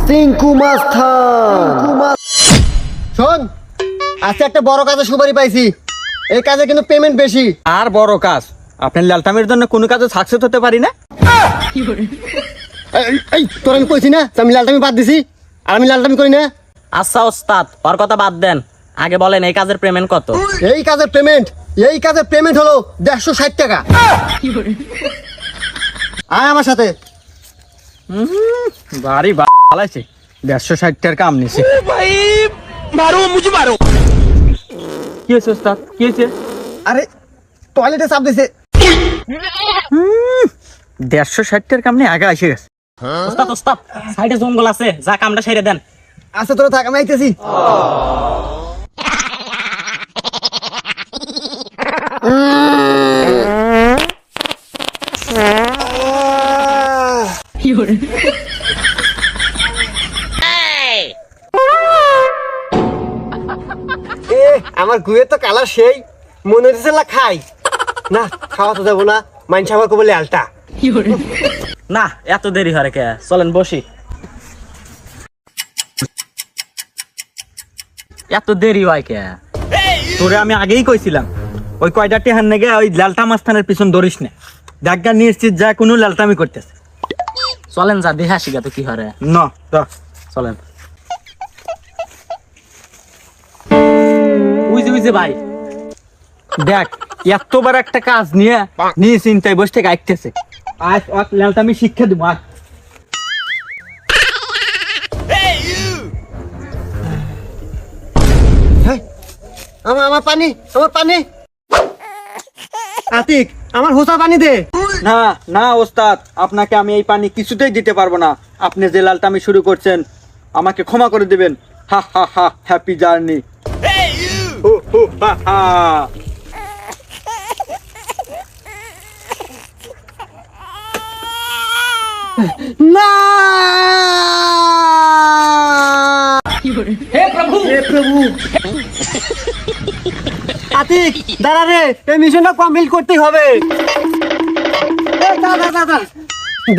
চিঙ্কু মাস্তান। শোন, আজকে একটা বড় কাজে সুপারি পাইছি। এই কাজে কিন্তু পেমেন্ট বেশি। আর বড় কাজ, আপনার লালটামির জন্য কোনো কাজে সাকসেস হতে পারি না। এই তোর আমি কইছি না আমি লালটামি বাদ দিছি, আর আমি লালটামি করি না। আচ্ছা ওস্তাদ, ওর কথা বাদ দেন, আগে বলেন এই কাজের পেমেন্ট কত? এই কাজের পেমেন্ট হলো 160 টাকা। আয় আমার সাথে। বাড়ি ভালাইছে, 160 টাকার কাম নিছে। কি হয়েছে ওস্তাদ, কি হয়েছে? আরে টয়লেটে চাপ দিছে। 160 টাকার কাম নিয়ে আগে এসে গেছে। ওস্তাদ ওস্তাদ, সাইডে জঙ্গল আছে, যা কামটা সেরে দেন। আচ্ছা তোরা থাক, আমি আইতেছি। আমার গুয়ে তো কালার সেই মনে হচ্ছে খাই না, খাওয়া তো যাবো না, মাইন সাবার কো বলে আলটা। না এত দেরি হয় কে, চলেন বসি। এত দেরি হয় কে? তোরে আমি আগেই কইছিলাম ওই কয়টা টেহার নেগে ওই লালটা মাস্তানের পিছন ধরিস না। দেখা নিশ্চিত যা কোনো লালটামি করতেছে। চলেন যা দেখে আসি তো কি হরে। না চলেন। বুঝে ভাই, দেখ এতবার একটা কাজ নিয়ে নিয়ে চিন্তায় বসে থেকে আইতেছে। আজ লালটামি শিক্ষা দিব। আজ আমার পানি, আমার পানি। আতিক, আমার হোসা পানি দে। না না ওস্তাদ, আপনাকে আমি এই পানি কিছুতেই দিতে পারবো না। আপনি যে লালটামি শুরু করছেন আমাকে ক্ষমা করে দিবেন। হা হা হা, হ্যাপি জার্নি। না হে প্রভু, হে প্রভু। আতিক দাঁড়া রে, এই মিশনটা কমপ্লিট করতে হবে।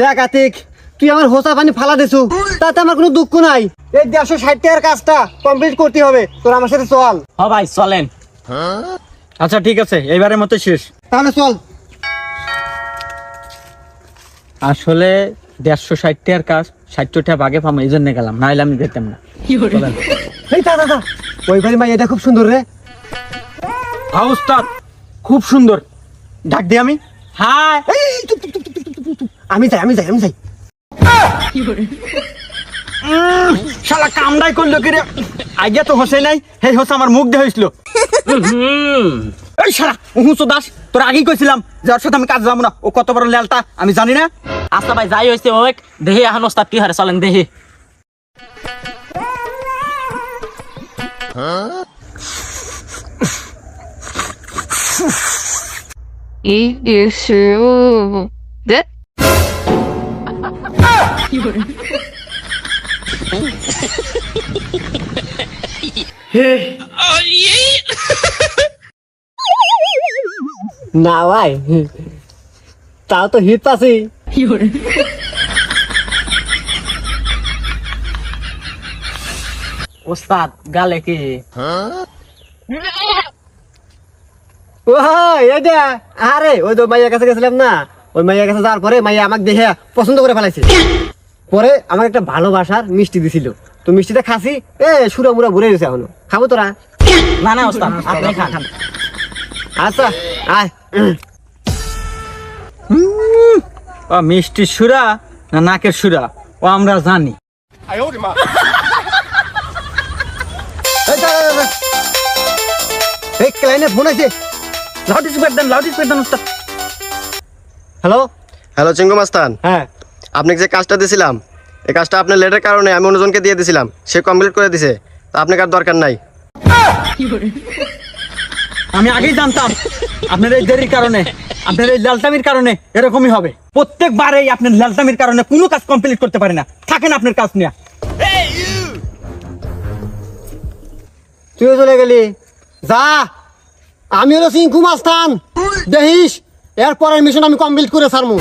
দেখ আতিক, তুই আমার হোসা পানি ফালা দিছু, তাতে আমার কোনো দুঃখ নাই। এই 160 টাকার কাজটা কমপ্লিট করতে হবে, তোর আমার সাথে চল। হ ভাই চলেন। আচ্ছা ঠিক আছে, এইবারের মতো শেষ। তাহলে চল। আসলে 160 টাকার কাজ 60 টাকা ভাগে পাবো, এই জন্য গেলাম, নাইলে আমি যেতাম না। এই দাদা, ওই বাড়ি মাই, এটা খুব সুন্দর রে। হ্যাঁ উস্তাদ, খুব সুন্দর। ডাক দি আমি। হ্যাঁ আমি যাই। শালা কামড়াই করলো কি রে? আগে তো হোসে নাই, সেই হোস আমার মুখ দিয়ে হয়েছিল। এই শালা হুঁচো দাস, তোর আগেই কইছিলাম যে ওর সাথে আমি কাজ যাবো না। ও কত বড় লেলটা আমি জানি না। আচ্ছা ভাই যাই হয়েছে ওই দেহি, এখন ওস্তাদ কি হারে, চলেন দেহি। 네? না ভাই, তাও তো হিট পাচ্ছি। ওস্তাদ গালে কি? ও এটা, আরে ওই তো মাইয়ার কাছে গেছিলাম না, ওই মাইয়ার কাছে যাওয়ার পরে মাইয়া আমাকে দেখে পছন্দ করে ফেলাইছে। পরে আমাকে একটা ভালোবাসার মিষ্টি দিছিল, তো মিষ্টিটা খাসি, সুরা মুরা ঘুরে গেছে। এখনো খাবো তোরা? না না ওস্তাদ, আপনি খান। আচ্ছা আয়। ও মিষ্টির সুরা না নাকের সুরা ও আমরা জানি। এই দাঁড়া, এই ক্লাইনে ফোন আছে। লাউড স্পিকার দেন উস্তাদ। হ্যালো। হ্যালো চিঙ্কু মাস্তান, হ্যাঁ, আপনাকে যে কাজটা দিয়েছিলাম এই কাজটা আপনার লেটের কারণে আমি অন্যজনকে দিয়ে দিয়েছিলাম, সে কমপ্লিট করে দিছে, তা আপনাকে আর দরকার নাই। আমি আগেই জানতাম আপনার এই দেরির কারণে, আপনার এই লালটামির কারণে এরকমই হবে। প্রত্যেকবারেই আপনার লালটামির কারণে কোনো কাজ কমপ্লিট করতে পারে না। থাকেন আপনার কাজ নিয়ে। তুইও চলে গেলি, যা। আমি হলো চিঙ্কু মাস্তান, দেখিস এরপরের মিশন আমি কমপ্লিট করে ছাড়মু।